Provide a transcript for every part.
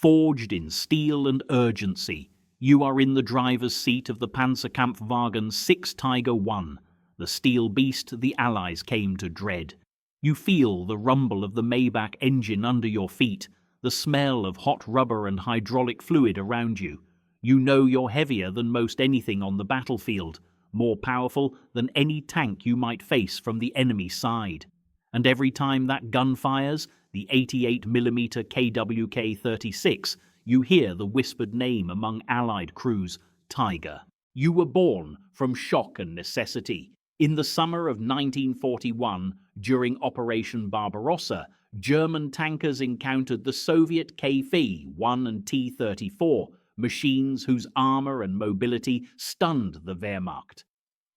Forged in steel and urgency, you are in the driver's seat of the Panzerkampfwagen 6 Tiger 1, the steel beast the Allies came to dread. You feel the rumble of the Maybach engine under your feet, the smell of hot rubber and hydraulic fluid around you. You know you're heavier than most anything on the battlefield, more powerful than any tank you might face from the enemy side. And every time that gun fires, the 88mm KWK-36, you hear the whispered name among Allied crews, Tiger. You were born from shock and necessity. In the summer of 1941, during Operation Barbarossa, German tankers encountered the Soviet KV-1 and T-34, machines whose armor and mobility stunned the Wehrmacht.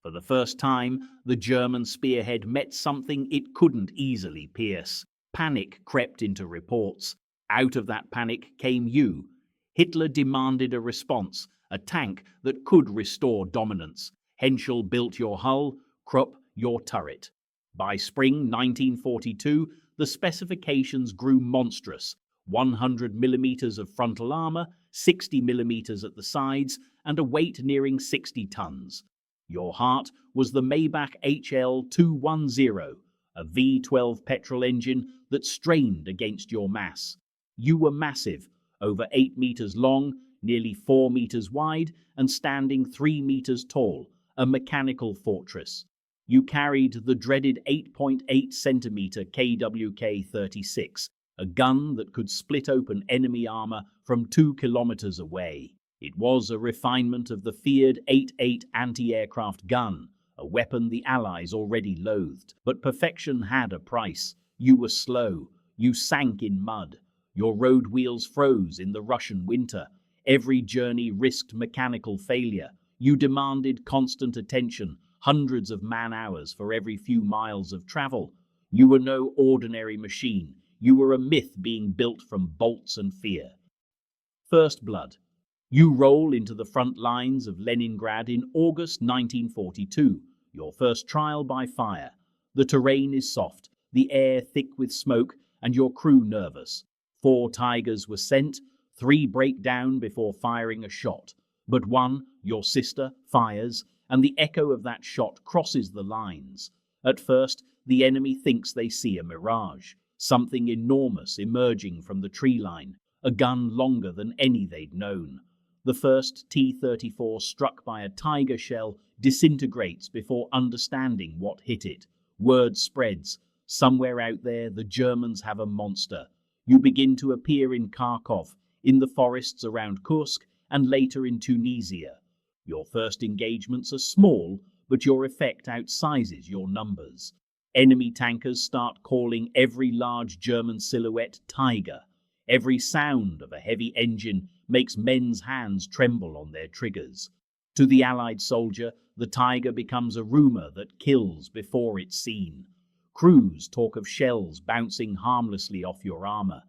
For the first time, the German spearhead met something it couldn't easily pierce. Panic crept into reports. Out of that panic came you. Hitler demanded a response, a tank that could restore dominance. Henschel built your hull, Krupp your turret. By spring 1942, the specifications grew monstrous. 100 millimeters of frontal armor, 60 millimeters at the sides, and a weight nearing 60 tons. Your heart was the Maybach HL-210, a V12 petrol engine that strained against your mass. You were massive, over 8 meters long, nearly 4 meters wide, and standing 3 meters tall, a mechanical fortress. You carried the dreaded 8.8 centimeter KWK-36, a gun that could split open enemy armor from 2 kilometers away. It was a refinement of the feared 8.8 anti-aircraft gun, a weapon the Allies already loathed. But perfection had a price. You were slow. You sank in mud. Your road wheels froze in the Russian winter. Every journey risked mechanical failure. You demanded constant attention, hundreds of man-hours for every few miles of travel. You were no ordinary machine. You were a myth being built from bolts and fear. First blood. You roll into the front lines of Leningrad in August 1942, your first trial by fire. The terrain is soft, the air thick with smoke, and your crew nervous. 4 Tigers were sent, 3 break down before firing a shot. But one, your sister, fires, and the echo of that shot crosses the lines. At first, the enemy thinks they see a mirage, something enormous emerging from the tree line, a gun longer than any they'd known. The first T-34 struck by a Tiger shell disintegrates before understanding what hit it. Word spreads. Somewhere out there, the Germans have a monster. You begin to appear in Kharkov, in the forests around Kursk, and later in Tunisia. Your first engagements are small, but your effect outsizes your numbers. Enemy tankers start calling every large German silhouette Tiger. Every sound of a heavy engine makes men's hands tremble on their triggers. To the Allied soldier, the Tiger becomes a rumor that kills before it's seen. Crews talk of shells bouncing harmlessly off your armor.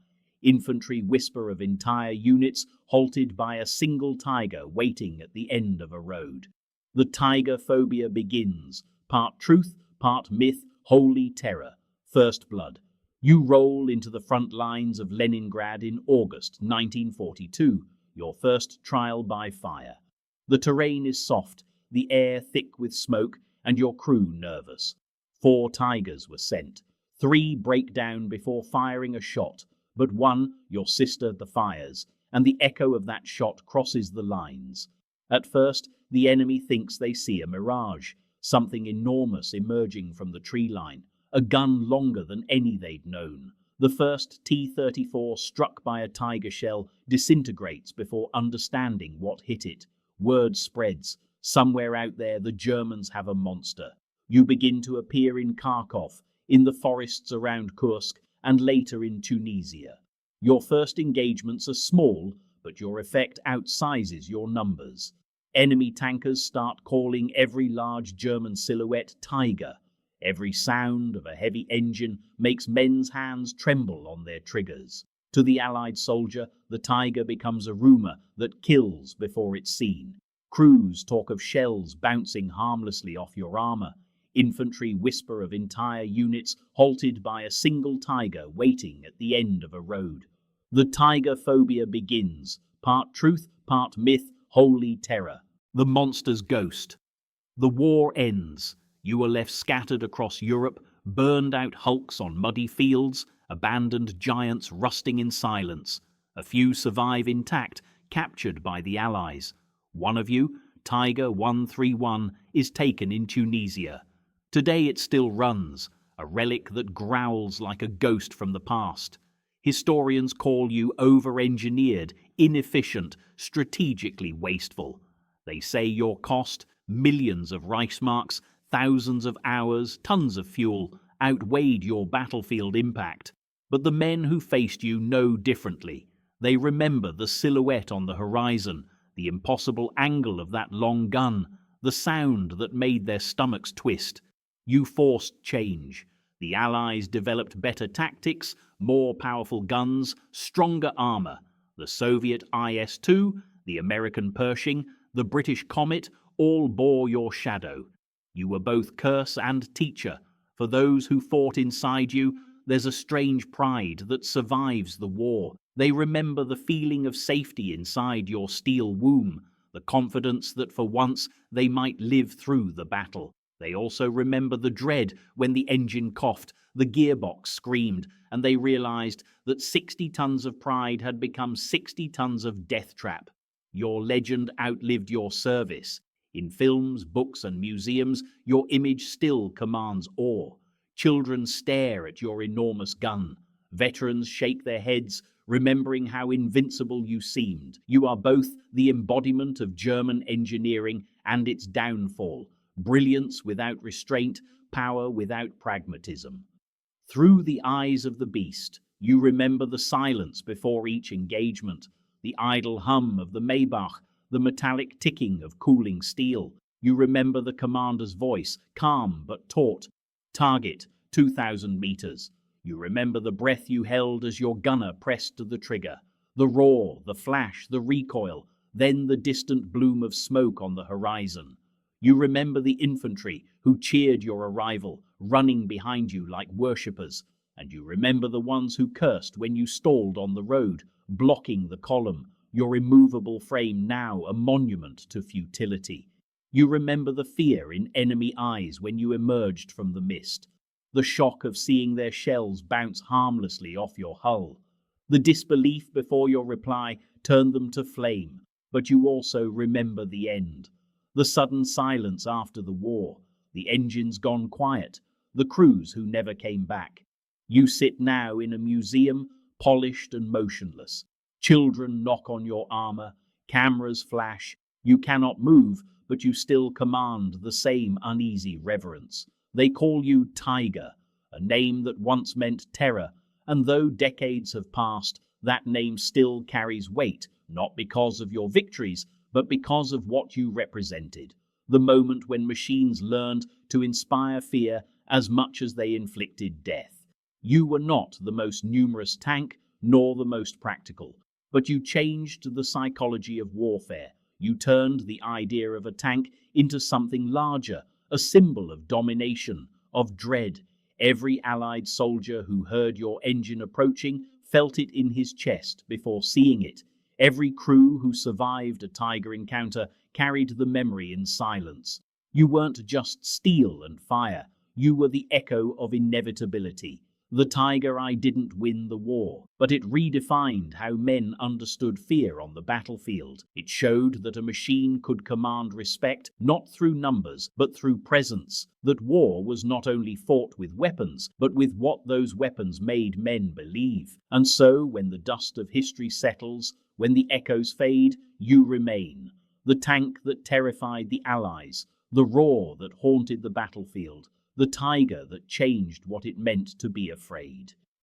Infantry whisper of entire units halted by a single Tiger waiting at the end of a road. The Tiger phobia begins, part truth, part myth, holy terror, first blood. You roll into the front lines of Leningrad in August 1942, your first trial by fire. The terrain is soft, the air thick with smoke, and your crew nervous. 4 Tigers were sent. 3 break down before firing a shot, but one, your sister, the fires, and the echo of that shot crosses the lines. At first, the enemy thinks they see a mirage, something enormous emerging from the tree line, a gun longer than any they'd known. The first T-34 struck by a Tiger shell disintegrates before understanding what hit it. Word spreads. Somewhere out there, the Germans have a monster. You begin to appear in Kharkov, in the forests around Kursk, and later in Tunisia. Your first engagements are small, but your effect outsizes your numbers. Enemy tankers start calling every large German silhouette Tiger. Every sound of a heavy engine makes men's hands tremble on their triggers. To the Allied soldier, the Tiger becomes a rumor that kills before it's seen. Crews talk of shells bouncing harmlessly off your armor. Infantry whisper of entire units halted by a single Tiger waiting at the end of a road. The tiger phobia begins, part truth, part myth, holy terror. The monster's ghost. The war ends. You are left scattered across Europe, burned-out hulks on muddy fields, abandoned giants rusting in silence. A few survive intact, captured by the Allies. One of you, Tiger 131, is taken in Tunisia. Today it still runs, a relic that growls like a ghost from the past. Historians call you over-engineered, inefficient, strategically wasteful. They say your cost, millions of Reichsmarks, thousands of hours, tons of fuel, outweighed your battlefield impact. But the men who faced you know differently. They remember the silhouette on the horizon, the impossible angle of that long gun, the sound that made their stomachs twist. You forced change. The Allies developed better tactics, more powerful guns, stronger armor. The Soviet IS-2, the American Pershing, the British Comet, all bore your shadow. You were both curse and teacher. For those who fought inside you, there's a strange pride that survives the war. They remember the feeling of safety inside your steel womb, the confidence that for once they might live through the battle. They also remember the dread when the engine coughed, the gearbox screamed, and they realized that 60 tons of pride had become 60 tons of death trap. Your legend outlived your service. In films, books, and museums, your image still commands awe. Children stare at your enormous gun. Veterans shake their heads, remembering how invincible you seemed. You are both the embodiment of German engineering and its downfall. Brilliance without restraint, power without pragmatism. Through the eyes of the beast, you remember the silence before each engagement, the idle hum of the Maybach, the metallic ticking of cooling steel. You remember the commander's voice, calm but taut. Target, 2,000 meters. You remember the breath you held as your gunner pressed to the trigger. The roar, the flash, the recoil, then the distant bloom of smoke on the horizon. You remember the infantry who cheered your arrival, running behind you like worshippers. And you remember the ones who cursed when you stalled on the road, blocking the column, your immovable frame now a monument to futility. You remember the fear in enemy eyes when you emerged from the mist, the shock of seeing their shells bounce harmlessly off your hull. The disbelief before your reply turned them to flame, but you also remember the end. The sudden silence after the war, the engines gone quiet, the crews who never came back. You sit now in a museum, polished and motionless. Children knock on your armor, cameras flash. You cannot move, but you still command the same uneasy reverence. They call you Tiger, a name that once meant terror, and though decades have passed, that name still carries weight, not because of your victories, but because of what you represented. The moment when machines learned to inspire fear as much as they inflicted death. You were not the most numerous tank, nor the most practical, but you changed the psychology of warfare. You turned the idea of a tank into something larger, a symbol of domination, of dread. Every Allied soldier who heard your engine approaching felt it in his chest before seeing it. Every crew who survived a Tiger encounter carried the memory in silence. You weren't just steel and fire, you were the echo of inevitability. The Tiger Eye didn't win the war, but it redefined how men understood fear on the battlefield. It showed that a machine could command respect not through numbers, but through presence, that war was not only fought with weapons, but with what those weapons made men believe. And so, when the dust of history settles, when the echoes fade, you remain. The tank that terrified the Allies, the roar that haunted the battlefield, the tiger that changed what it meant to be afraid.